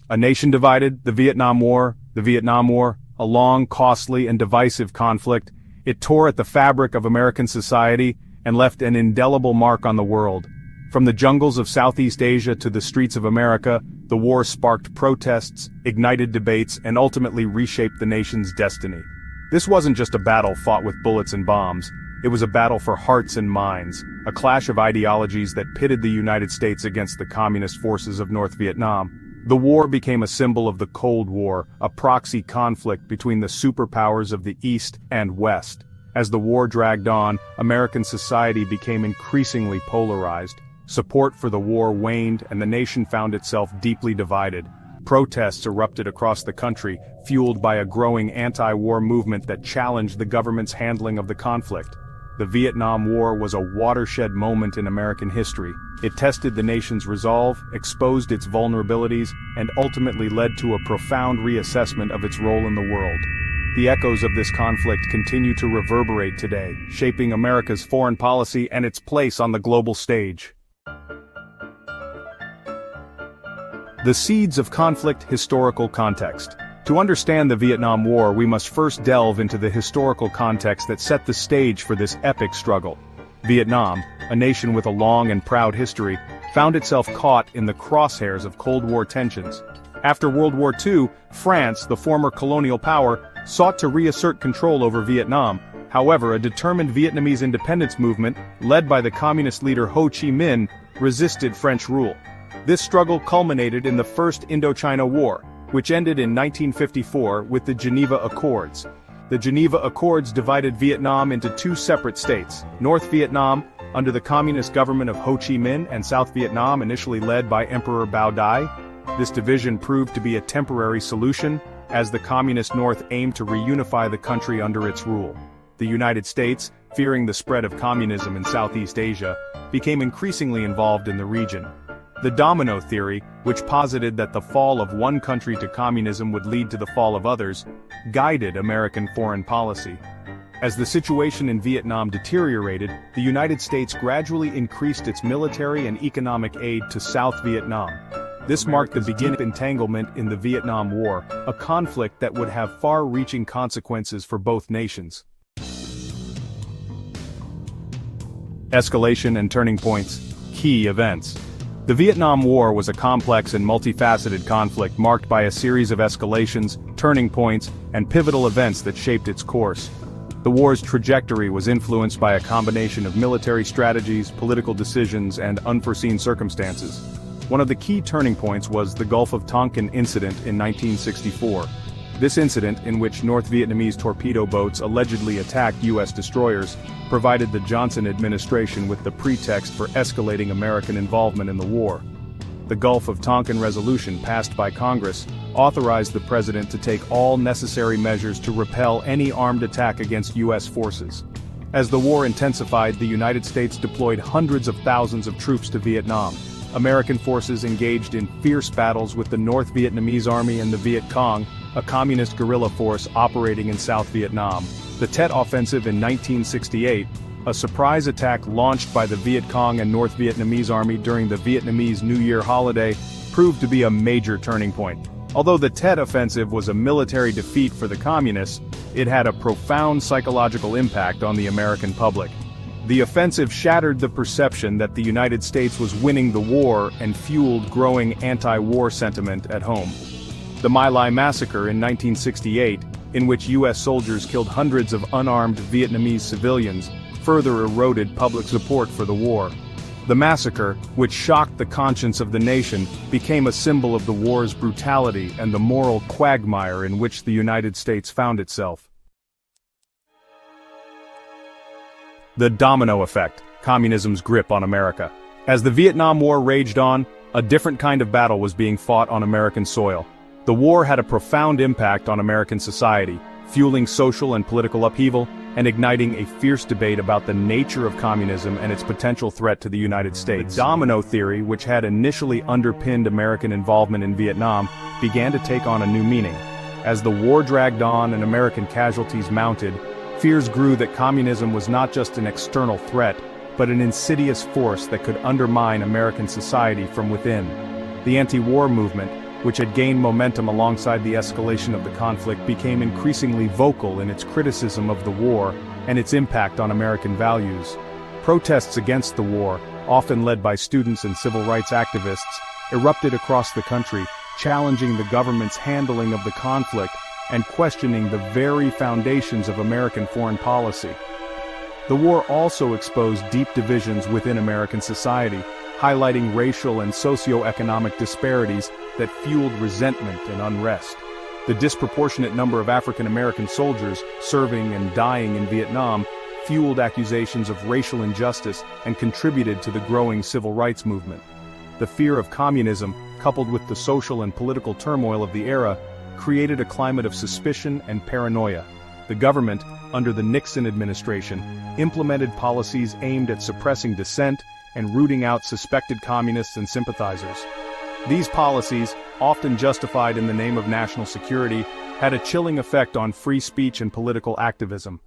A nation divided, the Vietnam War. The Vietnam War, a long, costly, and divisive conflict, it tore at the fabric of American society and left an indelible mark on the world. From the jungles of Southeast Asia to the streets of America, the war sparked protests, ignited debates, and ultimately reshaped the nation's destiny. This wasn't just a battle fought with bullets and bombs. It was a battle for hearts and minds, a clash of ideologies that pitted the United States against the communist forces of North Vietnam. The war became a symbol of the Cold War, a proxy conflict between the superpowers of the East and West. As the war dragged on, American society became increasingly polarized. Support for the war waned and the nation found itself deeply divided. Protests erupted across the country, fueled by a growing anti-war movement that challenged the government's handling of the conflict. The Vietnam War was a watershed moment in American history. It tested the nation's resolve, exposed its vulnerabilities, and ultimately led to a profound reassessment of its role in the world. The echoes of this conflict continue to reverberate today, shaping America's foreign policy and its place on the global stage. The seeds of conflict: historical context. To understand the Vietnam War, we must first delve into the historical context that set the stage for this epic struggle. Vietnam, a nation with a long and proud history, found itself caught in the crosshairs of Cold War tensions. After World War II, France, the former colonial power, sought to reassert control over Vietnam. However, a determined Vietnamese independence movement, led by the communist leader Ho Chi Minh, resisted French rule. This struggle culminated in the First Indochina War, which ended in 1954 with the Geneva Accords. The Geneva Accords divided Vietnam into two separate states: North Vietnam, under the communist government of Ho Chi Minh, and South Vietnam, initially led by Emperor Bao Dai. This division proved to be a temporary solution, as the communist North aimed to reunify the country under its rule. The United States, fearing the spread of communism in Southeast Asia, became increasingly involved in the region. The domino theory, which posited that the fall of one country to communism would lead to the fall of others, guided American foreign policy. As the situation in Vietnam deteriorated, the United States gradually increased its military and economic aid to South Vietnam. This marked the beginning of entanglement in the Vietnam War, a conflict that would have far-reaching consequences for both nations. Escalation and turning points. Key events. The Vietnam War was a complex and multifaceted conflict marked by a series of escalations, turning points, and pivotal events that shaped its course. The war's trajectory was influenced by a combination of military strategies, political decisions, and unforeseen circumstances. One of the key turning points was the Gulf of Tonkin incident in 1964. This incident, in which North Vietnamese torpedo boats allegedly attacked U.S. destroyers, provided the Johnson administration with the pretext for escalating American involvement in the war. The Gulf of Tonkin resolution, passed by Congress, authorized the president to take all necessary measures to repel any armed attack against U.S. forces. As the war intensified, the United States deployed hundreds of thousands of troops to Vietnam. American forces engaged in fierce battles with the North Vietnamese Army and the Viet Cong, a communist guerrilla force operating in South Vietnam. The Tet Offensive in 1968, a surprise attack launched by the Viet Cong and North Vietnamese Army during the Vietnamese New Year holiday, proved to be a major turning point. Although the Tet Offensive was a military defeat for the communists, it had a profound psychological impact on the American public. The offensive shattered the perception that the United States was winning the war and fueled growing anti-war sentiment at home. The My Lai Massacre in 1968, in which U.S. soldiers killed hundreds of unarmed Vietnamese civilians, further eroded public support for the war. The massacre, which shocked the conscience of the nation, became a symbol of the war's brutality and the moral quagmire in which the United States found itself. The domino effect: communism's grip on America. As the Vietnam War raged on, a different kind of battle was being fought on American soil. The war had a profound impact on American society, fueling social and political upheaval, and igniting a fierce debate about the nature of communism and its potential threat to the United States. The domino theory, which had initially underpinned American involvement in Vietnam, began to take on a new meaning. As the war dragged on and American casualties mounted, fears grew that communism was not just an external threat, but an insidious force that could undermine American society from within. The anti-war movement, which had gained momentum alongside the escalation of the conflict, became increasingly vocal in its criticism of the war and its impact on American values. Protests against the war, often led by students and civil rights activists, erupted across the country, challenging the government's handling of the conflict and questioning the very foundations of American foreign policy. The war also exposed deep divisions within American society, highlighting racial and socio-economic disparities that fueled resentment and unrest. The disproportionate number of African American soldiers serving and dying in Vietnam fueled accusations of racial injustice and contributed to the growing civil rights movement. The fear of communism, coupled with the social and political turmoil of the era, created a climate of suspicion and paranoia. The government, under the Nixon administration, implemented policies aimed at suppressing dissent and rooting out suspected communists and sympathizers. These policies, often justified in the name of national security, had a chilling effect on free speech and political activism.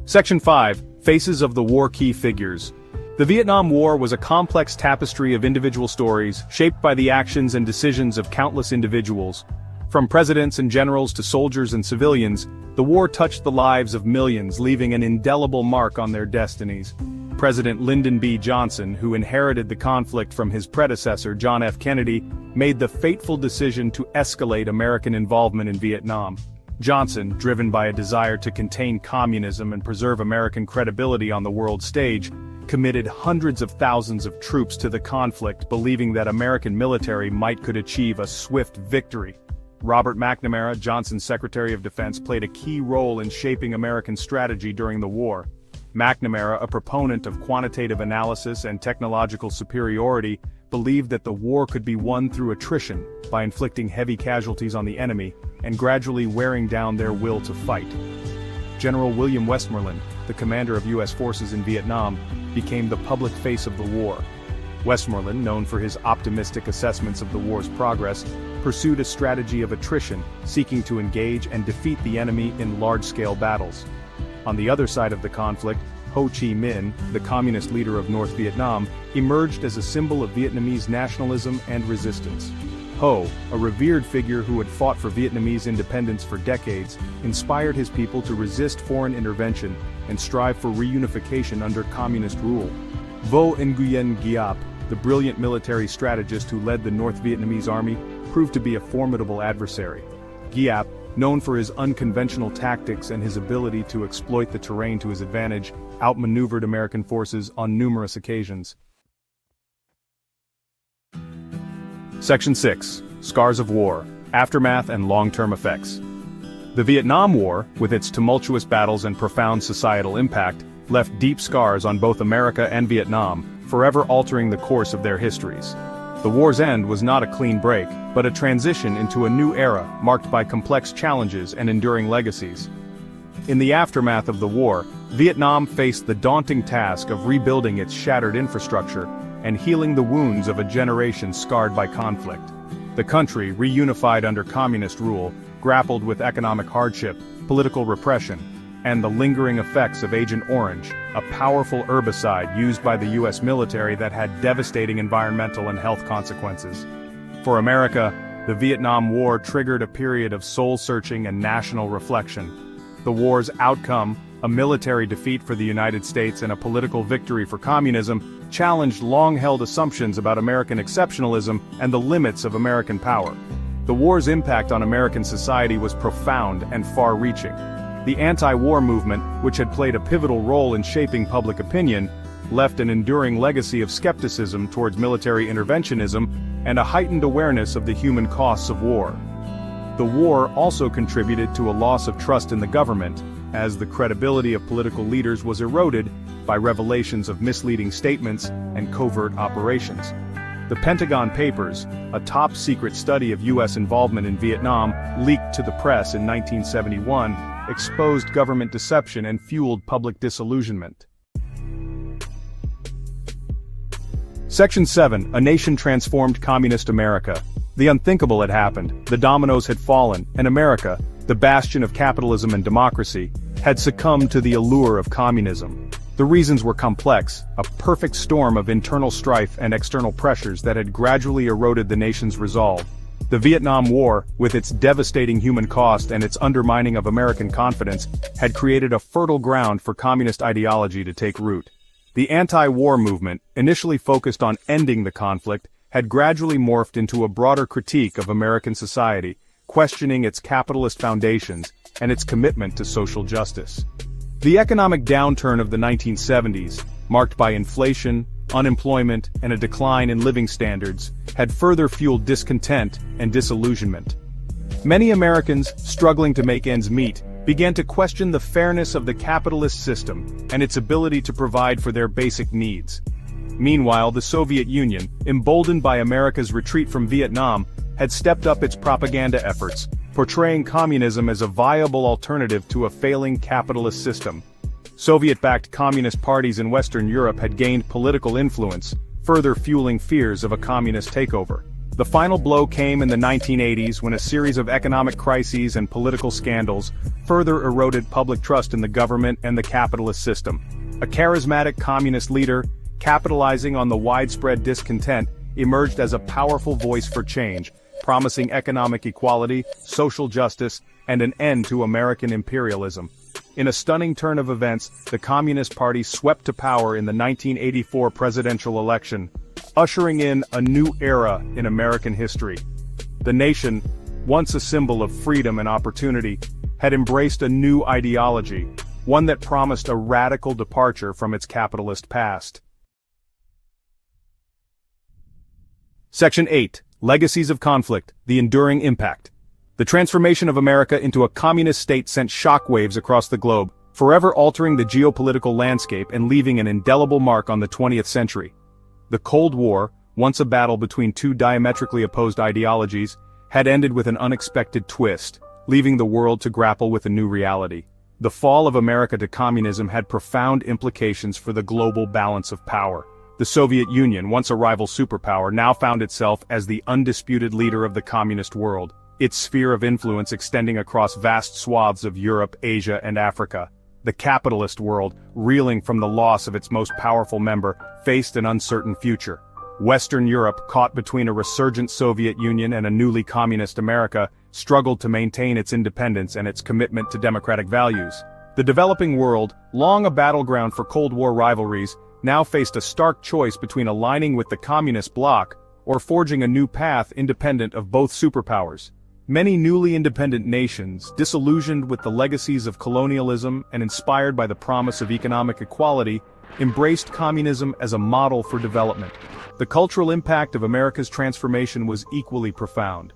Section 5. Faces of the War Key Figures. The Vietnam War was a complex tapestry of individual stories, shaped by the actions and decisions of countless individuals. From presidents and generals to soldiers and civilians, the war touched the lives of millions, leaving an indelible mark on their destinies. President Lyndon B. Johnson, who inherited the conflict from his predecessor John F. Kennedy, made the fateful decision to escalate American involvement in Vietnam. Johnson, driven by a desire to contain communism and preserve American credibility on the world stage, committed hundreds of thousands of troops to the conflict, believing that American military might could achieve a swift victory. Robert McNamara, Johnson's Secretary of Defense, played a key role in shaping American strategy during the war. McNamara, a proponent of quantitative analysis and technological superiority, believed that the war could be won through attrition, by inflicting heavy casualties on the enemy, and gradually wearing down their will to fight. General William Westmoreland, the commander of U.S. forces in Vietnam, became the public face of the war. Westmoreland, known for his optimistic assessments of the war's progress, pursued a strategy of attrition, seeking to engage and defeat the enemy in large-scale battles. On the other side of the conflict, Ho Chi Minh, the communist leader of North Vietnam, emerged as a symbol of Vietnamese nationalism and resistance. Ho, a revered figure who had fought for Vietnamese independence for decades, inspired his people to resist foreign intervention and strive for reunification under communist rule. Vo Nguyen Giap, the brilliant military strategist who led the North Vietnamese army, proved to be a formidable adversary. Giap, known for his unconventional tactics and his ability to exploit the terrain to his advantage, outmaneuvered American forces on numerous occasions. Section 6. Scars of War, Aftermath and Long-Term Effects. The Vietnam War, with its tumultuous battles and profound societal impact, left deep scars on both America and Vietnam, forever altering the course of their histories. The war's end was not a clean break, but a transition into a new era marked by complex challenges and enduring legacies. In the aftermath of the war, Vietnam faced the daunting task of rebuilding its shattered infrastructure and healing the wounds of a generation scarred by conflict. The country, reunified under communist rule, grappled with economic hardship, political repression, and the lingering effects of Agent Orange, a powerful herbicide used by the U.S. military that had devastating environmental and health consequences. For America, the Vietnam War triggered a period of soul-searching and national reflection. The war's outcome, a military defeat for the United States and a political victory for communism, challenged long-held assumptions about American exceptionalism and the limits of American power. The war's impact on American society was profound and far-reaching. The anti-war movement, which had played a pivotal role in shaping public opinion, left an enduring legacy of skepticism towards military interventionism and a heightened awareness of the human costs of war. The war also contributed to a loss of trust in the government, as the credibility of political leaders was eroded by revelations of misleading statements and covert operations. The Pentagon Papers, a top-secret study of U.S. involvement in Vietnam, leaked to the press in 1971, exposed government deception and fueled public disillusionment. Section 7. A Nation Transformed Communist America. The unthinkable had happened, the dominoes had fallen, and America, the bastion of capitalism and democracy, had succumbed to the allure of communism. The reasons were complex, a perfect storm of internal strife and external pressures that had gradually eroded the nation's resolve. The Vietnam War, with its devastating human cost and its undermining of American confidence, had created a fertile ground for communist ideology to take root. The anti-war movement, initially focused on ending the conflict, had gradually morphed into a broader critique of American society, questioning its capitalist foundations and its commitment to social justice. The economic downturn of the 1970s, marked by inflation, unemployment, and a decline in living standards, had further fueled discontent and disillusionment. Many Americans, struggling to make ends meet, began to question the fairness of the capitalist system and its ability to provide for their basic needs. Meanwhile, the Soviet Union, emboldened by America's retreat from Vietnam, had stepped up its propaganda efforts, portraying communism as a viable alternative to a failing capitalist system. Soviet-backed communist parties in Western Europe had gained political influence, further fueling fears of a communist takeover. The final blow came in the 1980s when a series of economic crises and political scandals further eroded public trust in the government and the capitalist system. A charismatic communist leader, capitalizing on the widespread discontent, emerged as a powerful voice for change, promising economic equality, social justice, and an end to American imperialism. In a stunning turn of events, the Communist Party swept to power in the 1984 presidential election, ushering in a new era in American history. The nation, once a symbol of freedom and opportunity, had embraced a new ideology, one that promised a radical departure from its capitalist past. Section 8. Legacies of Conflict, the Enduring Impact. The transformation of America into a communist state sent shockwaves across the globe, forever altering the geopolitical landscape and leaving an indelible mark on the 20th century. The Cold War, once a battle between two diametrically opposed ideologies, had ended with an unexpected twist, leaving the world to grapple with a new reality. The fall of America to communism had profound implications for the global balance of power. The Soviet Union, once a rival superpower, now found itself as the undisputed leader of the communist world, its sphere of influence extending across vast swaths of Europe, Asia, and Africa. The capitalist world, reeling from the loss of its most powerful member, faced an uncertain future. Western Europe, caught between a resurgent Soviet Union and a newly communist America, struggled to maintain its independence and its commitment to democratic values. The developing world, long a battleground for Cold War rivalries, now faced a stark choice between aligning with the communist bloc or forging a new path independent of both superpowers. Many newly independent nations, disillusioned with the legacies of colonialism and inspired by the promise of economic equality, embraced communism as a model for development. The cultural impact of America's transformation was equally profound.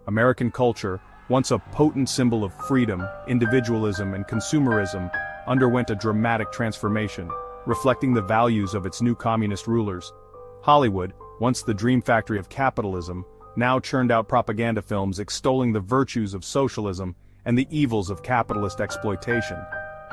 American culture, once a potent symbol of freedom, individualism, and consumerism, underwent a dramatic transformation, reflecting the values of its new communist rulers. Hollywood, once the dream factory of capitalism, now churned out propaganda films extolling the virtues of socialism and the evils of capitalist exploitation.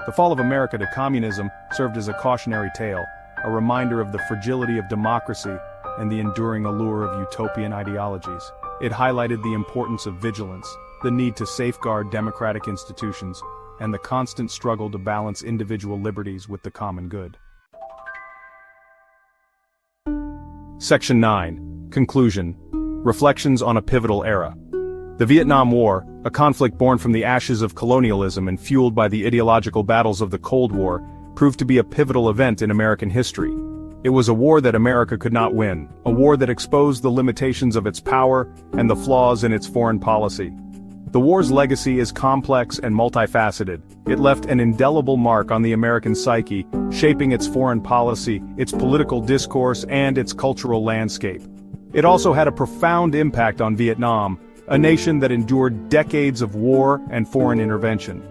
The fall of America to communism served as a cautionary tale, a reminder of the fragility of democracy and the enduring allure of utopian ideologies. It highlighted the importance of vigilance, the need to safeguard democratic institutions, and the constant struggle to balance individual liberties with the common good. Section 9. Conclusion. Reflections on a pivotal era. The Vietnam War, a conflict born from the ashes of colonialism and fueled by the ideological battles of the Cold War, proved to be a pivotal event in American history. It was a war that America could not win, a war that exposed the limitations of its power and the flaws in its foreign policy. The war's legacy is complex and multifaceted. It left an indelible mark on the American psyche, shaping its foreign policy, its political discourse, and its cultural landscape. It also had a profound impact on Vietnam, a nation that endured decades of war and foreign intervention.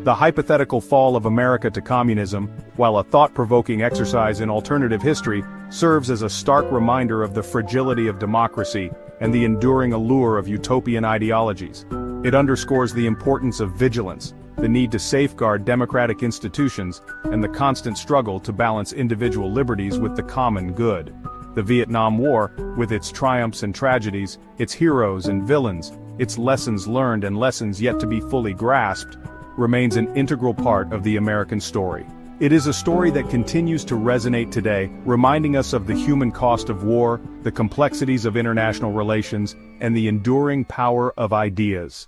The hypothetical fall of America to communism, while a thought-provoking exercise in alternative history, serves as a stark reminder of the fragility of democracy and the enduring allure of utopian ideologies. It underscores the importance of vigilance, the need to safeguard democratic institutions, and the constant struggle to balance individual liberties with the common good. The Vietnam War, with its triumphs and tragedies, its heroes and villains, its lessons learned and lessons yet to be fully grasped, remains an integral part of the American story. It is a story that continues to resonate today, reminding us of the human cost of war, the complexities of international relations, and the enduring power of ideas.